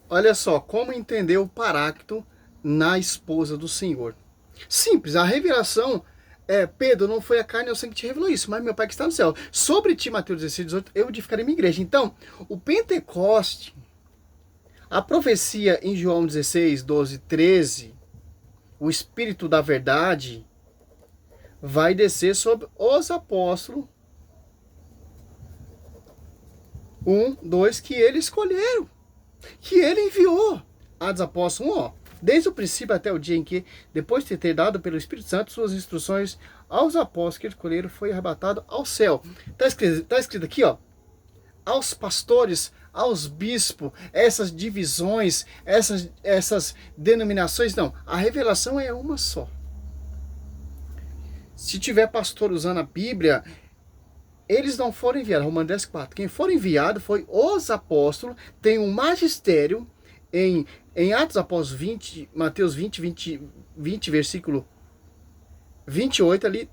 Olha só, como entender o Paráclito na esposa do Senhor. Simples, a revelação Pedro, não foi a carne e o sangue que te revelou isso, mas meu Pai que está no céu. Sobre ti, Mateus 16, 18, eu edificarei minha igreja. Então, o Pentecoste, a profecia em João 16, 12, 13, o Espírito da Verdade, vai descer sobre os apóstolos, 2, que ele escolheram, que ele enviou. Atos Apóstolos 1, ó. Desde o princípio até o dia em que, depois de ter dado pelo Espírito Santo suas instruções aos apóstolos que escolheram, foi arrebatado ao céu. Tá escrito aqui, ó. Aos pastores, aos bispos, essas divisões, essas denominações, não. A revelação é uma só. Se tiver pastor usando a Bíblia, eles não foram enviados. Romanos 10, 4. Quem for enviado foi os apóstolos, tem um magistério em Atos Apóstolos 20, Mateus 20, versículo 28, ali,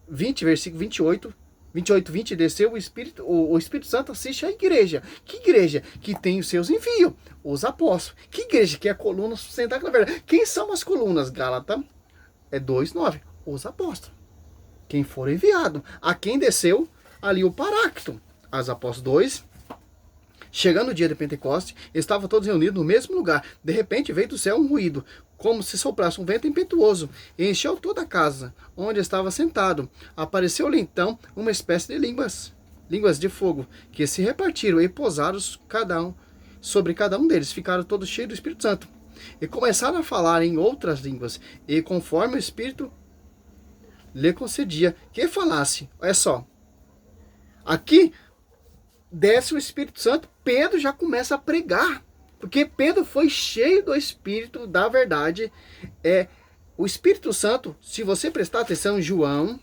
20, versículo 28, 20, desceu o Espírito Santo assiste à igreja. Que igreja? Que tem os seus envios, os apóstolos. Que igreja? Que é a coluna sustentada na verdade. Quem são as colunas? Gálatas 2:9. Os apóstolos. Quem for enviado. A quem desceu ali o Paráclito. As Apóstolos 2. Chegando o dia de Pentecostes, estavam todos reunidos no mesmo lugar. De repente veio do céu um ruído, como se soprasse um vento impetuoso, e encheu toda a casa, onde estava sentado. Apareceu-lhe então uma espécie de línguas de fogo, que se repartiram e pousaram sobre cada um deles. Ficaram todos cheios do Espírito Santo. E começaram a falar em outras línguas, e conforme o Espírito lhe concedia que falasse. Olha só. Aqui desce o Espírito Santo, Pedro já começa a pregar, porque Pedro foi cheio do Espírito da verdade. O Espírito Santo, se você prestar atenção em João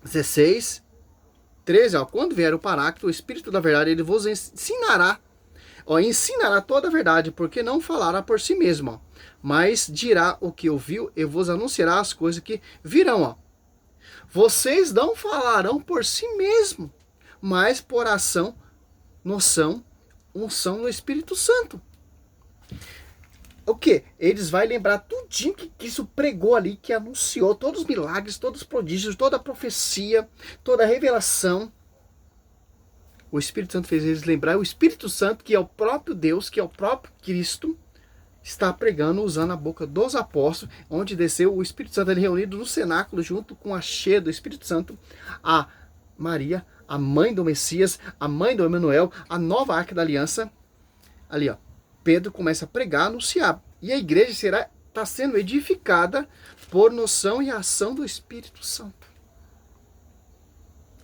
16, 13, ó, quando vier o Paráclito, o Espírito da verdade, ele vos ensinará toda a verdade, porque não falará por si mesmo, ó, mas dirá o que ouviu e vos anunciará as coisas que virão. Ó. Vocês não falarão por si mesmo, mas por ação, noção, unção no Espírito Santo. O que? Eles vão lembrar tudinho que isso pregou ali, que anunciou todos os milagres, todos os prodígios, toda a profecia, toda a revelação. O Espírito Santo fez eles lembrar. O Espírito Santo, que é o próprio Deus, que é o próprio Cristo, está pregando usando a boca dos apóstolos, onde desceu o Espírito Santo ali reunido no cenáculo, junto com a cheia do Espírito Santo, a Maria, a mãe do Messias, a mãe do Emanuel, a nova arca da aliança. Ali, ó, Pedro começa a pregar, anunciar. E a igreja está sendo edificada por noção e ação do Espírito Santo.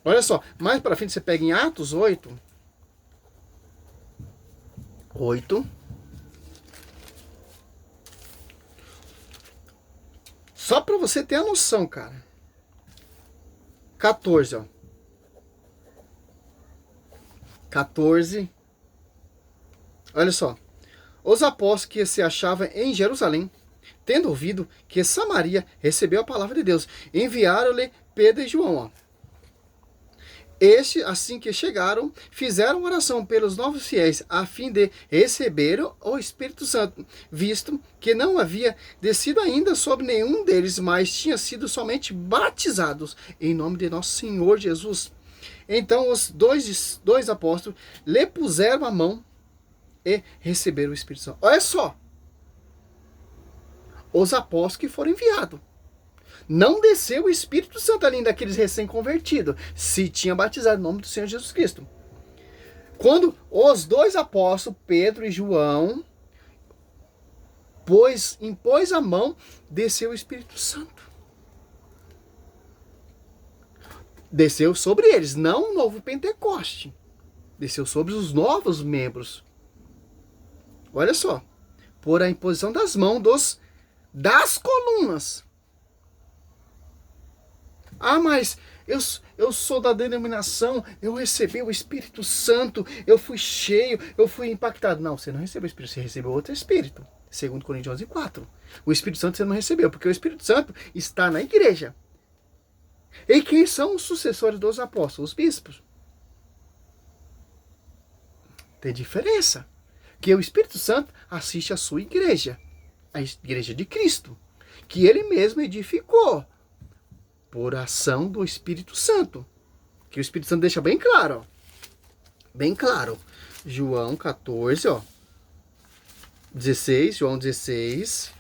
Olha só, mais para frente você pega em Atos 8. Só para você ter a noção, cara. 14, ó. 14. Olha só. Os apóstolos que se achavam em Jerusalém, tendo ouvido que Samaria recebeu a palavra de Deus, enviaram-lhe Pedro e João. Ó. Assim que chegaram, fizeram oração pelos novos fiéis, a fim de receber o Espírito Santo, visto que não havia descido ainda sobre nenhum deles, mas tinha sido somente batizados em nome de nosso Senhor Jesus. Então os dois apóstolos lhe puseram a mão e receberam o Espírito Santo. Olha só, os apóstolos que foram enviados. Não desceu o Espírito Santo ali daqueles recém-convertidos, se tinha batizado em nome do Senhor Jesus Cristo. Quando os dois apóstolos, Pedro e João, impôs a mão, desceu o Espírito Santo. Desceu sobre eles, não um novo Pentecoste. Desceu sobre os novos membros. Olha só, por a imposição das mãos das colunas. Ah, mas eu sou da denominação, eu recebi o Espírito Santo, eu fui cheio, eu fui impactado. Não, você não recebeu o Espírito, você recebeu outro Espírito. 2 Coríntios 11:4. O Espírito Santo você não recebeu, porque o Espírito Santo está na igreja. E quem são os sucessores dos apóstolos? Os bispos. Tem diferença. que o Espírito Santo assiste a sua igreja, a igreja de Cristo, que ele mesmo edificou por ação do Espírito Santo. Que o Espírito Santo deixa bem claro, ó. Bem claro. João 14, ó. 16, João 16.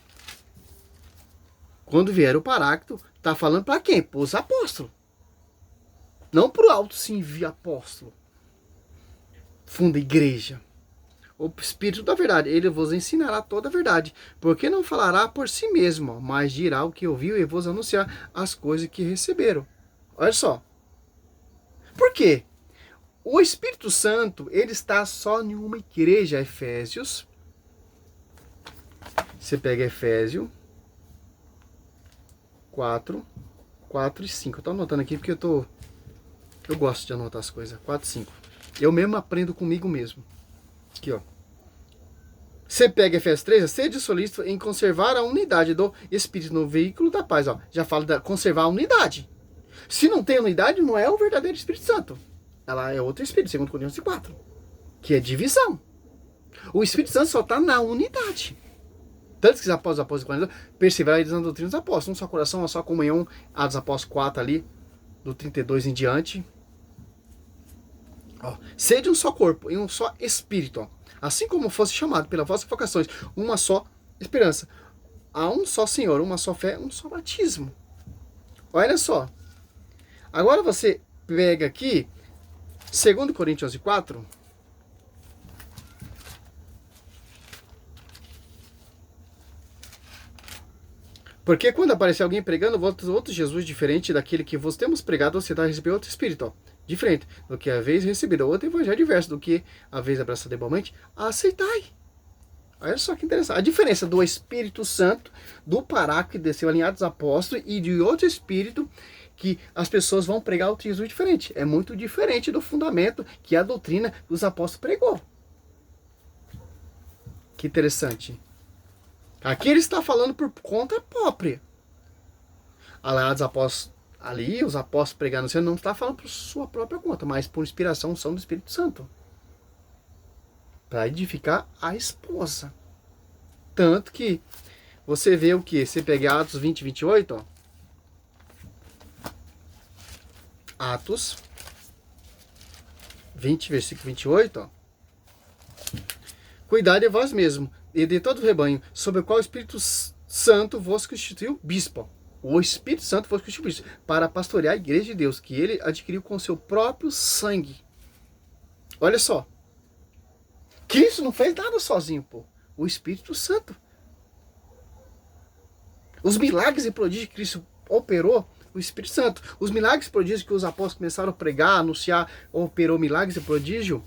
Quando vier o Paráclito, tá falando para quem? Para os apóstolos. Não para o alto se envia apóstolo. Funda igreja. O Espírito da verdade, ele vos ensinará toda a verdade, porque não falará por si mesmo, mas dirá o que ouviu e vos anunciar as coisas que receberam. Olha só. Por quê? O Espírito Santo, ele está só em uma igreja, Efésios. Você pega Efésios 4 e 5. Eu estou anotando aqui porque eu gosto de anotar as coisas. 4 e 5. Eu mesmo aprendo comigo mesmo. Aqui, ó. Você pega Efésios 3, sede solícito em conservar a unidade do Espírito no veículo da paz. Ó. Já fala de conservar a unidade. Se não tem unidade, não é o verdadeiro Espírito Santo. Ela é outro Espírito, segundo Coríntios 4. Que é divisão. O Espírito Santo só está na unidade. Tanto que os apóstolos 42, perseverar na doutrina dos apóstolos. Um só coração, uma só comunhão. A dos apóstolos 4 ali, do 32 em diante. Ó, sede um só corpo e um só Espírito. Ó. Assim como fosse chamado pelas vossas vocações, uma só esperança. Há um só Senhor, uma só fé, um só batismo. Olha só. Agora você pega aqui, 2 Coríntios 4. Porque quando aparecer alguém pregando outro Jesus diferente daquele que vos temos pregado, você está recebendo outro Espírito. Ó. Diferente do que a vez recebido, outro evangelho diverso do que a vez abraçado igualmente, aceitai. Olha só que interessante. A diferença do Espírito Santo, do Paráclito que desceu ali em Atos dos Apóstolos e de outro Espírito que as pessoas vão pregar outro Jesus diferente. É muito diferente do fundamento que a doutrina dos apóstolos pregou. Que interessante. Aqui ele está falando por conta própria. Lá dos apóstolos, ali os apóstolos pregando, você não está falando por sua própria conta, mas por inspiração do Espírito Santo. Para edificar a esposa. Tanto que você vê o que? Você pega Atos 20, 28, ó. Atos 20, versículo 28, ó. Cuidai de vós mesmos e de todo o rebanho, sobre o qual o Espírito Santo vos constituiu bispo. O Espírito Santo vos constituiu bispo, para pastorear a igreja de Deus, que ele adquiriu com seu próprio sangue. Olha só. Cristo não fez nada sozinho, pô. O Espírito Santo. Os milagres e prodígios que Cristo operou, o Espírito Santo. Os milagres e prodígios que os apóstolos começaram a pregar, anunciar, operou milagres e prodígios,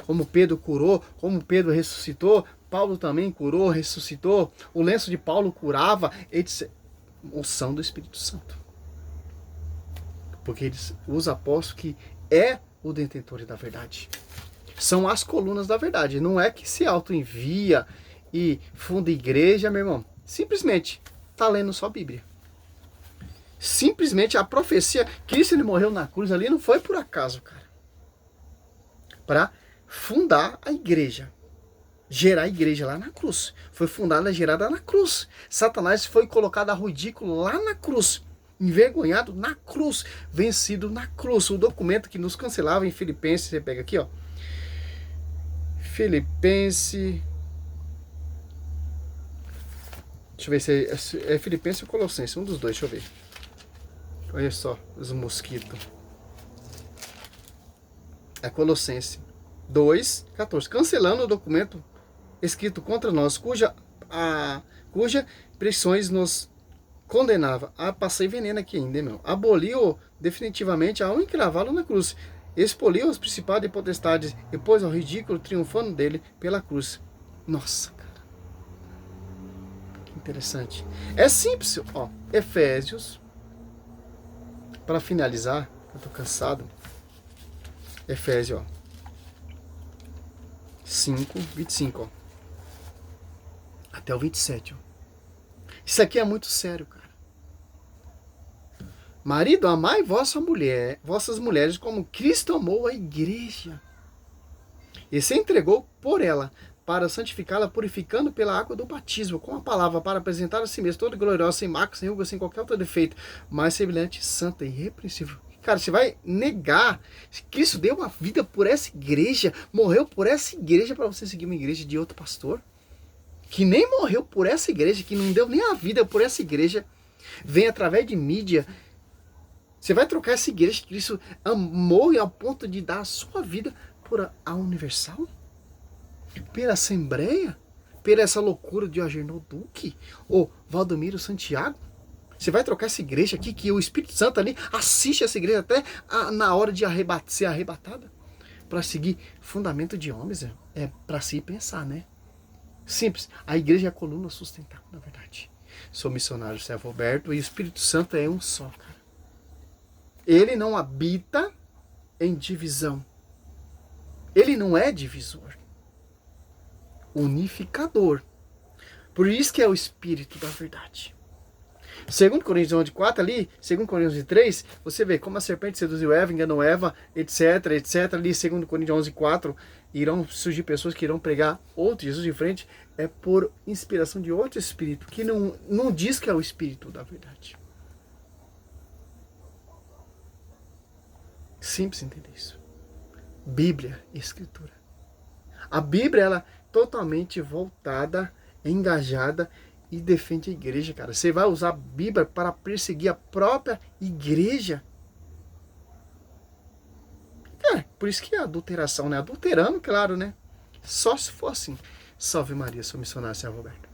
como Pedro curou, como Pedro ressuscitou, Paulo também curou, ressuscitou, o lenço de Paulo curava, etc. Unção do Espírito Santo. Porque os apóstolos que é o detentor da verdade. São as colunas da verdade. Não é que se auto-envia e funda igreja, meu irmão. Simplesmente está lendo só a Bíblia. Simplesmente a profecia, Cristo ele morreu na cruz ali, não foi por acaso, cara. Para fundar a igreja. Gerar a igreja lá na cruz. Foi fundada, gerada na cruz. Satanás foi colocado a ridículo lá na cruz. Envergonhado na cruz. Vencido na cruz. O documento que nos cancelava em Filipenses, você pega aqui, ó. Filipenses. Deixa eu ver se é Filipenses ou Colossenses. Um dos dois, deixa eu ver. Olha só, os mosquitos. É Colossenses 2:14. Cancelando o documento escrito contra nós, cuja pressões nos condenava. Passei veneno aqui ainda, meu. Aboliu definitivamente ao encravá-lo na cruz. Expoliu os principados e potestades e pôs ao ridículo, triunfando dele pela cruz. Nossa, cara. Que interessante. É simples, ó. Efésios. Para finalizar, eu tô cansado. Efésios, ó. 5, 25, ó. Até o 27, ó. Isso aqui é muito sério, cara. Marido, amai vossas mulheres como Cristo amou a igreja. E se entregou por ela, para santificá-la, purificando pela água do batismo, com a palavra, para apresentar a si mesmo, toda gloriosa, sem mácula, sem ruga, sem qualquer outro defeito, mas semelhante, santa e irrepreensível. Cara, você vai negar que Cristo deu uma vida por essa igreja, morreu por essa igreja para você seguir uma igreja de outro pastor? Que nem morreu por essa igreja, que não deu nem a vida por essa igreja, vem através de mídia. Você vai trocar essa igreja que Cristo amou ao ponto de dar a sua vida por a Universal? Pela Assembleia? Pela essa loucura de Agenor Duque? Ou Valdomiro Santiago? Você vai trocar essa igreja aqui, que o Espírito Santo ali assiste essa igreja até na hora de ser arrebatada? Para seguir fundamento de homens? É para se pensar, né? Simples. A igreja é a coluna sustentável, na verdade. Sou missionário Servo Roberto e o Espírito Santo é um só, cara. Ele não habita em divisão. Ele não é divisor. Unificador. Por isso que é o Espírito da verdade. 2 Coríntios 11:4 ali, 2 Coríntios 3, você vê como a serpente seduziu Eva, enganou Eva, etc, etc. Ali, 2 Coríntios 11:4, irão surgir pessoas que irão pregar outro Jesus de frente, é por inspiração de outro Espírito, que não diz que é o Espírito da verdade. Simples entender isso. Bíblia e Escritura. A Bíblia, ela é totalmente voltada, engajada e defende a igreja, cara. Você vai usar a Bíblia para perseguir a própria igreja. Por isso que é adulteração, né? Adulterando, claro, né? Só se for assim. Salve Maria, sou missionário Servo Roberto.